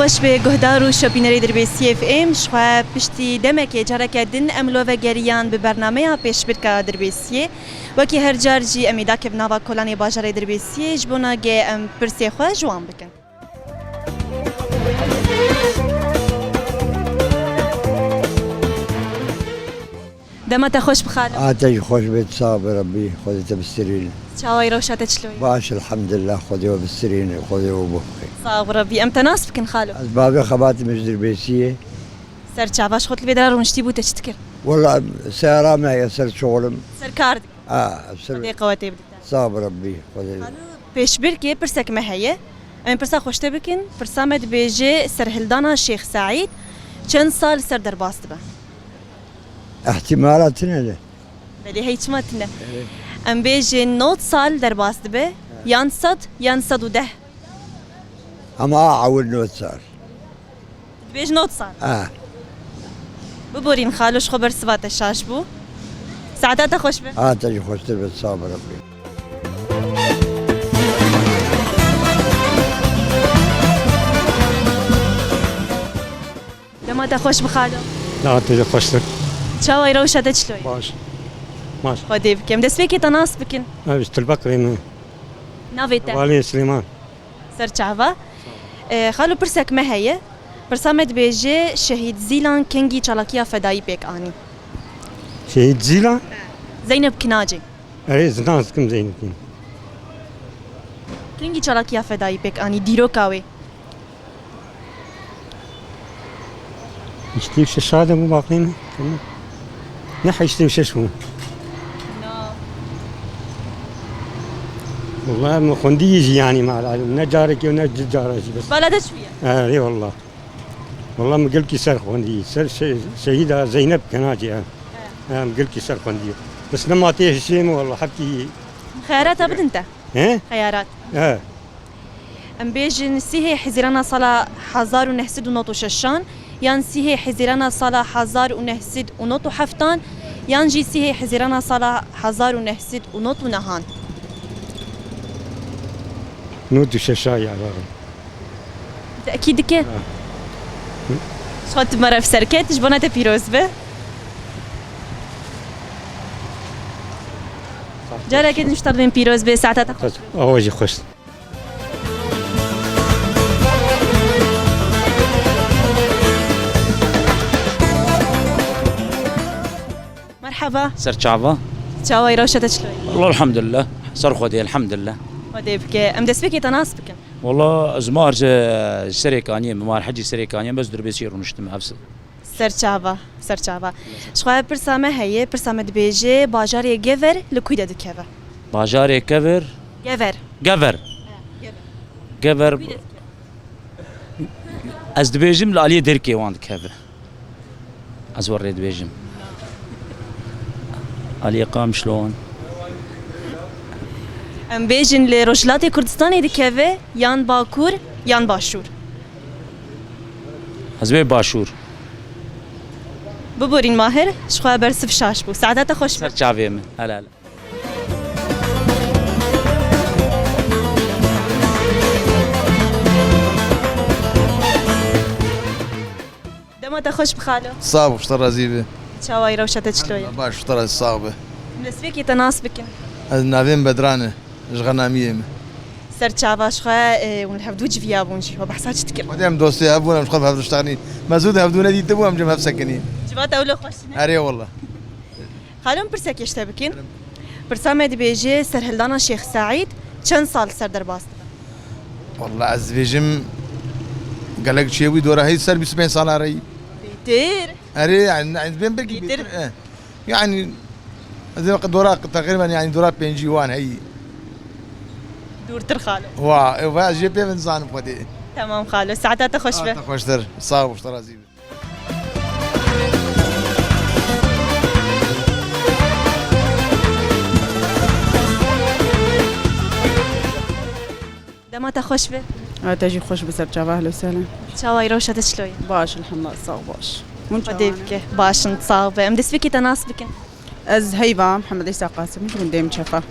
خوش به گهدار و شبینری در بیسی اف ام شخوا پشتی دمک جارک دن املو و گریان به برنامه پیش برکا در بیسی وکی هر جار جی امیدا که بناوا کلانی باجر در بیسی جبونا گه ام پرسی خوا جوان بکن. دمت خوش بخاله. آتش خوش بيت صاب ربي خذيته بالسرير. شاوي روشتك شلوي؟ باش الحمد لله خذيه بالسرير خذيه وبخي. صاب ربي أمتى ناس بكن خاله؟ أسبابي خباتي مش دربيسية. سر شافاش خد البدرة ونشتي بو تشتكر. والله سيارة معي سر شغلم. سر كاردي. سر. خذي قواتي بدي. صاب ربي خذيه. پیش برکی پرسک مهیه. این پرسا خوشته بکن. پرسامد بیجه سر هلدانا شیخ سعید چند سال سر در باست به؟ احتمالاتنا له. بله هیچ ماتنه. ام بیجه 9 سال در باست به. یان 110. أما أعول نوت صار. بیج 9 سال. ببورين خالوش خبر سبات الشاش بو. ساعتها خوش به. آتش خوش بيت صاب ربي. دمت خوش بخاله. لا تجي خوشتك. شاوي روشتك شلوي؟ باش. ماشي. خدي بكم دس بيكي تناس بكن. ما بيشتل بكري. نافيتا. والي سليمان. سر شعبا. خالو برسك ما هي. برسامد بيجي شهيد زيلان كينجي چالاكيا فدائي بيك آني. شهيد زيلان؟ زينب كناجي. اي زناز كم زينب كن. كينجي چالاكيا فدائي بيك آني ديرو كاوي. يشتي وش هذا مو باقينا؟ نحن يشتي وش هو؟ والله ما خندي يجي يعني مع العلم نجارك ونجارك بس. بلدك شوية. اي والله. والله ما قلت سر خندي سر شهيدة زينب كناجي ما قلت سر خندي بس لما تيه شيء والله حكي. خيارات أبد أنت. ايه؟ خيارات. ام بيجي نسيه حزيرانا صلاة حزار ونهسد ونوتو ششان يان سيه حزيرانا صلاة حزار ونهسد ونوتو حفتان يان جي سيه حزيرانا صلاة حزار ونهسد ونوتو نهان. نوتو ششاي على أكيد كده. شخصت مرة في سركت جبنا تبيروز به. جارا كده نشتغل بيروز به ساعتها تخش. أواجي خوش. مرحبا. سر شعبا. شاوي روشتك شلوي؟ والله الحمد لله سر خدي الحمد لله. ودي بك أم دس بك تناس بك. والله زمار سريكانية ممار حجي سريكانية بس دربيسير ونشتم أفس. سر شعبا. شخواه برسامة هي برسامة بيجي باجاري جيفر لكويدة دكيفا. باجاري كفر. جفر. از دبيجم لالي دركي واند كفر. از وريد بيجم. علي قام شلون؟ ام بيجن لرجلات كردستان دكيفا يان باكور يان باشور. هزبي باشور. ببورين ماهر شخواه برسف شاش بو ساعتها خوش سر شعبي من هلا. دمت خوش بخاله. صعب وشطر رزيبه. شاوي روشتك شلوي؟ باش وشطر صعبه. نسبيكي تناس بكن. نافين بدرانه اشغلنا ميم. سر شعبا شخواه ونحب دوج فيها بونجي وبحساج تكر. وديم دوستي هبونا مش خاف تشتغلين مزود هبدونا دي تبوها مجم هف سكنين. جبات اولو خوشنا. اري والله. خالون برسك يشتبكين. برسامد بيجي سر هلدانا شيخ سعيد چند سال سر در باست؟ والله عز بيجم قال لك شيء ودورها هي سر 70 سنه ري. كتير. اري يعني بين بركي كتير. يعني زي دورها تقريبا يعني دورها بينجي وان هي. دور ترخالو. واه جي بي من زان بودي. تمام خالو ساعتها تخش به. تخش در صعب وشطر رزيبه. دمت خوش به. تجي خوش بسر شعبا أهلا وسهلا. شاوي روشتك شلوي؟ باش الحمد لله صاغ باش. ودي بك باش نتصاغ ام دس بك تناس بكن. از هيبة محمد عيسى قاسم شو دايم شفا.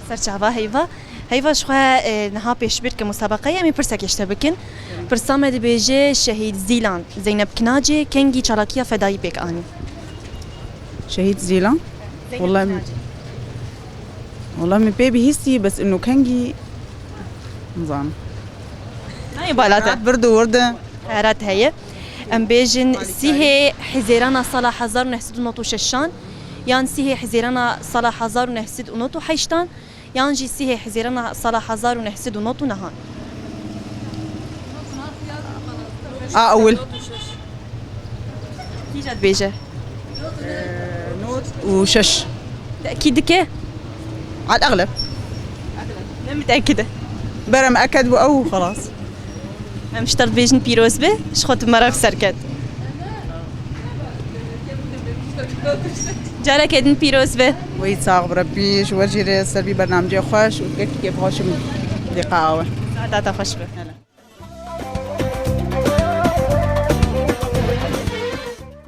سر شعبا هيبة هيفاش خوا نها بيش بيرك مسابقة أمي برسك يشتبكن برسامة بيجي شهيد زيلان زينب كناجي كنجي شراكية فداي بيك آني شهيد زيلان والله والله من بيبي هيستي بس إنه كنجي نظام هاي بالاتا بردو وردة خيارات هي ام بيجن سيهي حزيرانا صلاح هزار ونحسد ونوتو ششان يان سيهي حزيرانا صلاح هزار ونحسد ونوتو حيشتان يان جي سيهي حزيرانا صلاح هزار ونحسد ونوتو نهان أول كي جات بيجي نوت وشش أكيد كي على الأغلب أنا متأكدة برا مأكد أو خلاص ام شترط بيجن بيروز به شخوت مرة في سركت جارك يدن بيروز به ويتصاغ بربي شو وجهي سربي برنامجي خوش وكيف خوشم لقاءه ساعتها خوش به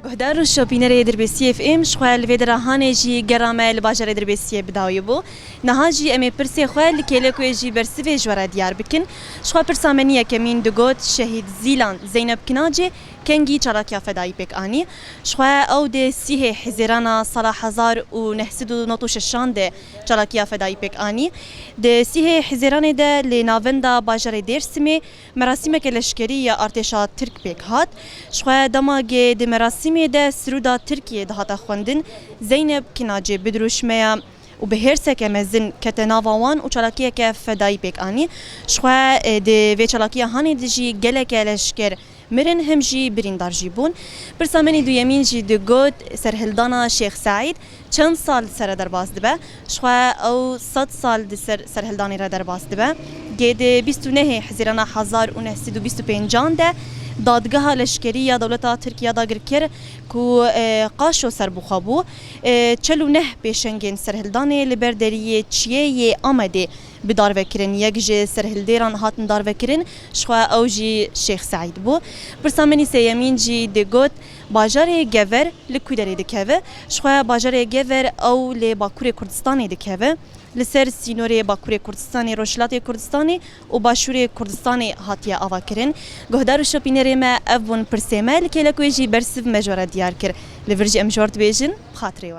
گهدار و شوپینر دربیسی اف ام شخوال ویدرا هانجی گرامل باجر دربیسی بداوی بو نهاجی امی پرسی خوال کلی کوی جی برسوی جوار دیار بکن شخوال پرسامنیه کمین دگوت شهید زیلان زینب کناجی کنگی چراکیا فدایی پک آنی شخوال او ده سیه حزیرانا صلاح هزار و نحسد و نطوش شان ده چراکیا فدایی پک آنی ده سیه حزیران ده لناوندا باجر درسمی مراسم کلشکری یا ارتشا ترک پک هات شخوال دماغ ده مراسم ده سرودا ترکیه ده هاتا خوندن زینب کناجی بدروشمه و به هر سکه مزن کتناوان و چلاکیه که فدایی پک آنی شخوا ده و چلاکیه هانی دجی گله کلشکر مرن همجی بریندار جیبون برسامنی دویمین جی ده گود سرهلدانا شیخ سعید چند سال سر درباز دبه شخوا او 100 سال ده سرهلدانی را درباز دبه گیده 29 حزیرانا 1925 ده دادگاه لشکری دولت ترکیه داگر کر کو قاشو سر بخابو 49 پیشنگین سرهلدانی لبردری چیه آمده بدار وکرین یک جه سرهلدیران هاتن دار وکرین شخوا او جی شیخ سعید بو برسامنی سیمین جی دگوت باجار گور لکودری دکوه شخوا باجار گور او لباکور کردستانی دکوه لسر سینوری باکور کردستانی روشلات کردستانی و باشور کردستانی هاتیه آوا کرن گهدار و شوپینری ما افون پرسیمه لکه لکوی جی برسف مجوره دیار کر لورجی امجورد بیجن بخاطری و